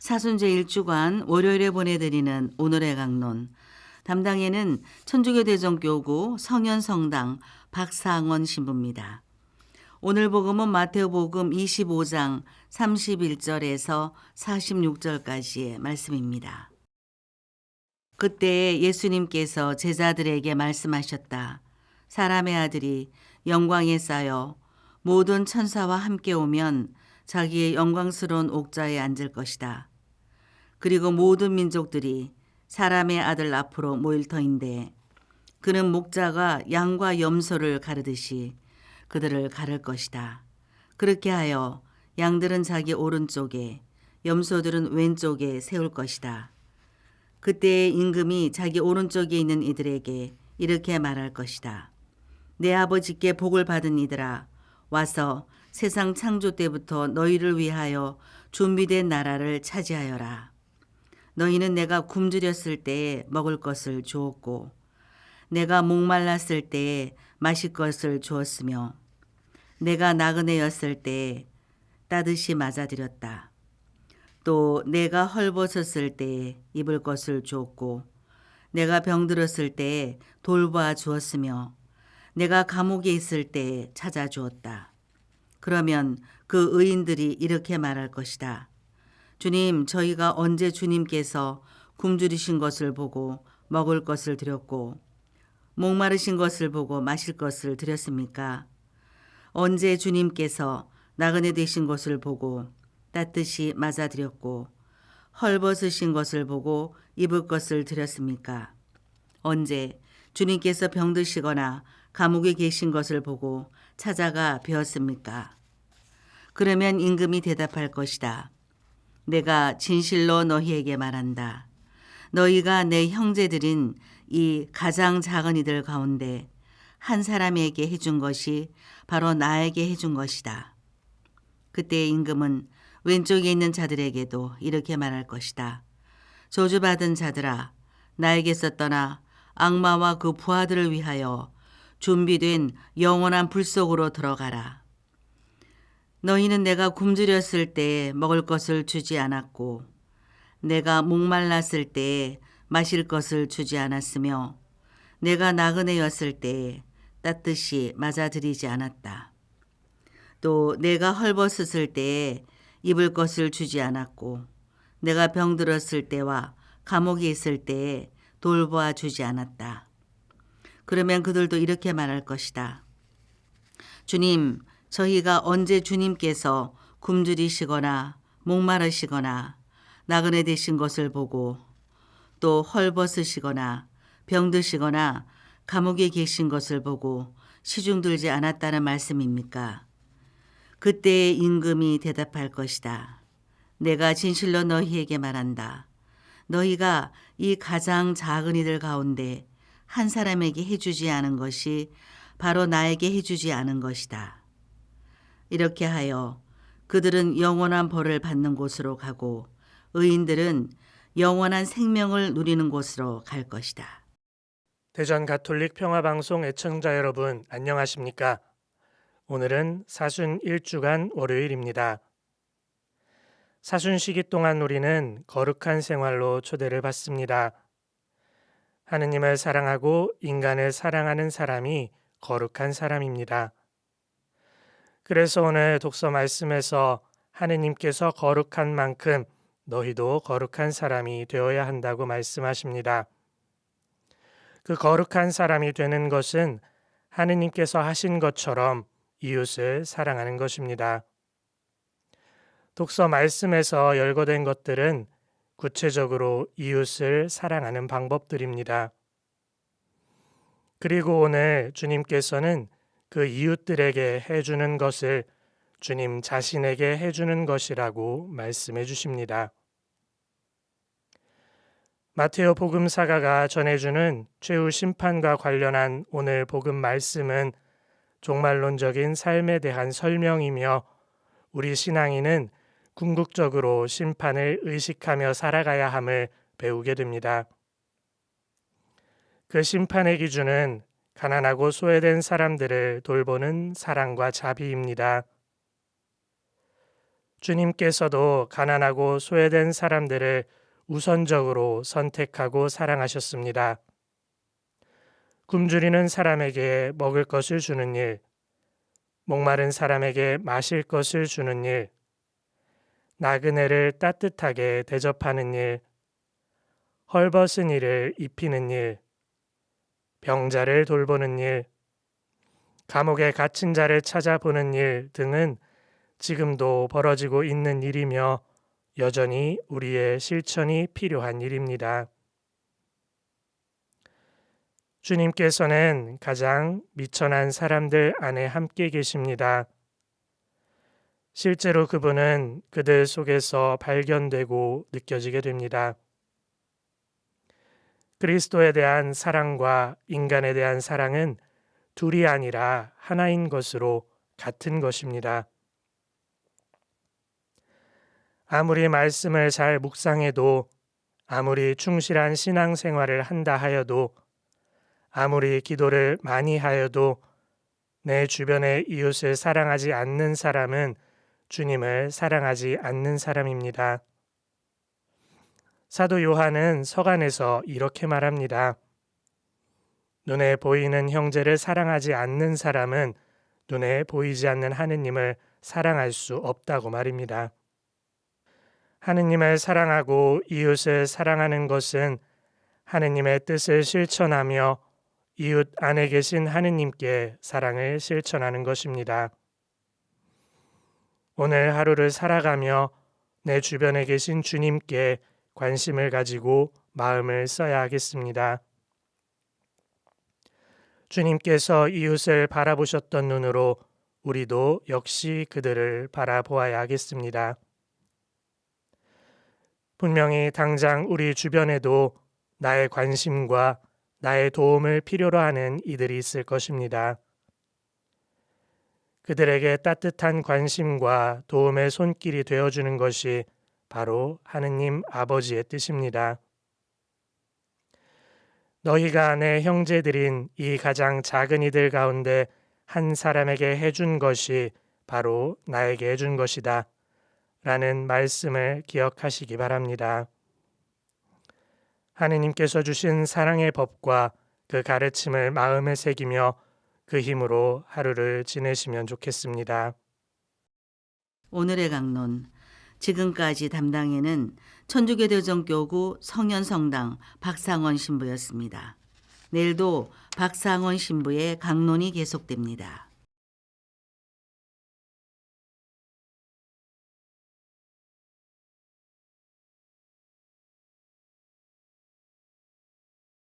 사순 제1주간 월요일에 보내드리는 오늘의 강론. 담당에는 천주교대전교구 성현성당 박상원 신부입니다. 오늘 복음은 마태복음 25장 31절에서 46절까지의 말씀입니다. 그때 예수님께서 제자들에게 말씀하셨다. 사람의 아들이 영광에 쌓여 모든 천사와 함께 오면 자기의 영광스러운 옥좌에 앉을 것이다. 그리고 모든 민족들이 사람의 아들 앞으로 모일 터인데 그는 목자가 양과 염소를 가르듯이 그들을 가를 것이다. 그렇게 하여 양들은 자기 오른쪽에 염소들은 왼쪽에 세울 것이다. 그때의 임금이 자기 오른쪽에 있는 이들에게 이렇게 말할 것이다. 내 아버지께 복을 받은 이들아, 와서 세상 창조 때부터 너희를 위하여 준비된 나라를 차지하여라. 너희는 내가 굶주렸을 때에 먹을 것을 주었고 내가 목말랐을 때에 마실 것을 주었으며 내가 나그네였을 때에 따뜻이 맞아들였다. 또 내가 헐벗었을 때에 입을 것을 주었고 내가 병들었을 때에 돌보아 주었으며 내가 감옥에 있을 때에 찾아주었다. 그러면 그 의인들이 이렇게 말할 것이다. 주님, 저희가 언제 주님께서 굶주리신 것을 보고 먹을 것을 드렸고 목마르신 것을 보고 마실 것을 드렸습니까? 언제 주님께서 나그네 되신 것을 보고 따뜻이 맞아드렸고 헐벗으신 것을 보고 입을 것을 드렸습니까? 언제 주님께서 병드시거나 감옥에 계신 것을 보고 찾아가 배웠습니까? 그러면 임금이 대답할 것이다. 내가 진실로 너희에게 말한다. 너희가 내 형제들인 이 가장 작은 이들 가운데 한 사람에게 해준 것이 바로 나에게 해준 것이다. 그때 임금은 왼쪽에 있는 자들에게도 이렇게 말할 것이다. 저주받은 자들아, 나에게서 떠나 악마와 그 부하들을 위하여 준비된 영원한 불 속으로 들어가라. 너희는 내가 굶주렸을 때에 먹을 것을 주지 않았고 내가 목말랐을 때에 마실 것을 주지 않았으며 내가 나그네였을 때에 따뜻이 맞아들이지 않았다. 또 내가 헐벗었을 때에 입을 것을 주지 않았고 내가 병들었을 때와 감옥에 있을 때에 돌보아 주지 않았다. 그러면 그들도 이렇게 말할 것이다. 주님, 저희가 언제 주님께서 굶주리시거나 목마르시거나 나그네 되신 것을 보고 또 헐벗으시거나 병드시거나 감옥에 계신 것을 보고 시중 들지 않았다는 말씀입니까? 그때의 임금이 대답할 것이다. 내가 진실로 너희에게 말한다. 너희가 이 가장 작은 이들 가운데 한 사람에게 해주지 않은 것이 바로 나에게 해주지 않은 것이다. 이렇게 하여 그들은 영원한 벌을 받는 곳으로 가고 의인들은 영원한 생명을 누리는 곳으로 갈 것이다. 대전 가톨릭 평화방송 애청자 여러분, 안녕하십니까? 오늘은 사순 1주간 월요일입니다. 사순 시기 동안 우리는 거룩한 생활로 초대를 받습니다. 하느님을 사랑하고 인간을 사랑하는 사람이 거룩한 사람입니다. 그래서 오늘 독서 말씀에서 하느님께서 거룩한 만큼 너희도 거룩한 사람이 되어야 한다고 말씀하십니다. 그 거룩한 사람이 되는 것은 하느님께서 하신 것처럼 이웃을 사랑하는 것입니다. 독서 말씀에서 열거된 것들은 구체적으로 이웃을 사랑하는 방법들입니다. 그리고 오늘 주님께서는 그 이웃들에게 해주는 것을 주님 자신에게 해주는 것이라고 말씀해 주십니다. 마테오 복음사가가 전해주는 최후 심판과 관련한 오늘 복음 말씀은 종말론적인 삶에 대한 설명이며 우리 신앙인은 궁극적으로 심판을 의식하며 살아가야 함을 배우게 됩니다. 그 심판의 기준은 가난하고 소외된 사람들을 돌보는 사랑과 자비입니다. 주님께서도 가난하고 소외된 사람들을 우선적으로 선택하고 사랑하셨습니다. 굶주리는 사람에게 먹을 것을 주는 일, 목마른 사람에게 마실 것을 주는 일, 나그네를 따뜻하게 대접하는 일, 헐벗은 이를 입히는 일, 병자를 돌보는 일, 감옥에 갇힌 자를 찾아보는 일 등은 지금도 벌어지고 있는 일이며 여전히 우리의 실천이 필요한 일입니다. 주님께서는 가장 미천한 사람들 안에 함께 계십니다. 실제로 그분은 그들 속에서 발견되고 느껴지게 됩니다. 그리스도에 대한 사랑과 인간에 대한 사랑은 둘이 아니라 하나인 것으로 같은 것입니다. 아무리 말씀을 잘 묵상해도, 아무리 충실한 신앙생활을 한다 하여도, 아무리 기도를 많이 하여도 내 주변의 이웃을 사랑하지 않는 사람은 주님을 사랑하지 않는 사람입니다. 사도 요한은 서간에서 이렇게 말합니다. 눈에 보이는 형제를 사랑하지 않는 사람은 눈에 보이지 않는 하느님을 사랑할 수 없다고 말입니다. 하느님을 사랑하고 이웃을 사랑하는 것은 하느님의 뜻을 실천하며 이웃 안에 계신 하느님께 사랑을 실천하는 것입니다. 오늘 하루를 살아가며 내 주변에 계신 주님께 관심을 가지고 마음을 써야 하겠습니다. 주님께서 이웃을 바라보셨던 눈으로 우리도 역시 그들을 바라보아야 하겠습니다. 분명히 당장 우리 주변에도 나의 관심과 나의 도움을 필요로 하는 이들이 있을 것입니다. 그들에게 따뜻한 관심과 도움의 손길이 되어주는 것이 바로 하느님 아버지의 뜻입니다. 너희가 내 형제들인 이 가장 작은 이들 가운데 한 사람에게 해준 것이 바로 나에게 해준 것이다. 라는 말씀을 기억하시기 바랍니다. 하느님께서 주신 사랑의 법과 그 가르침을 마음에 새기며 그 힘으로 하루를 지내시면 좋겠습니다. 오늘의 강론, 지금까지 담당에는 천주교대전교구 성현성당 박상원 신부였습니다. 내일도 박상원 신부의 강론이 계속됩니다.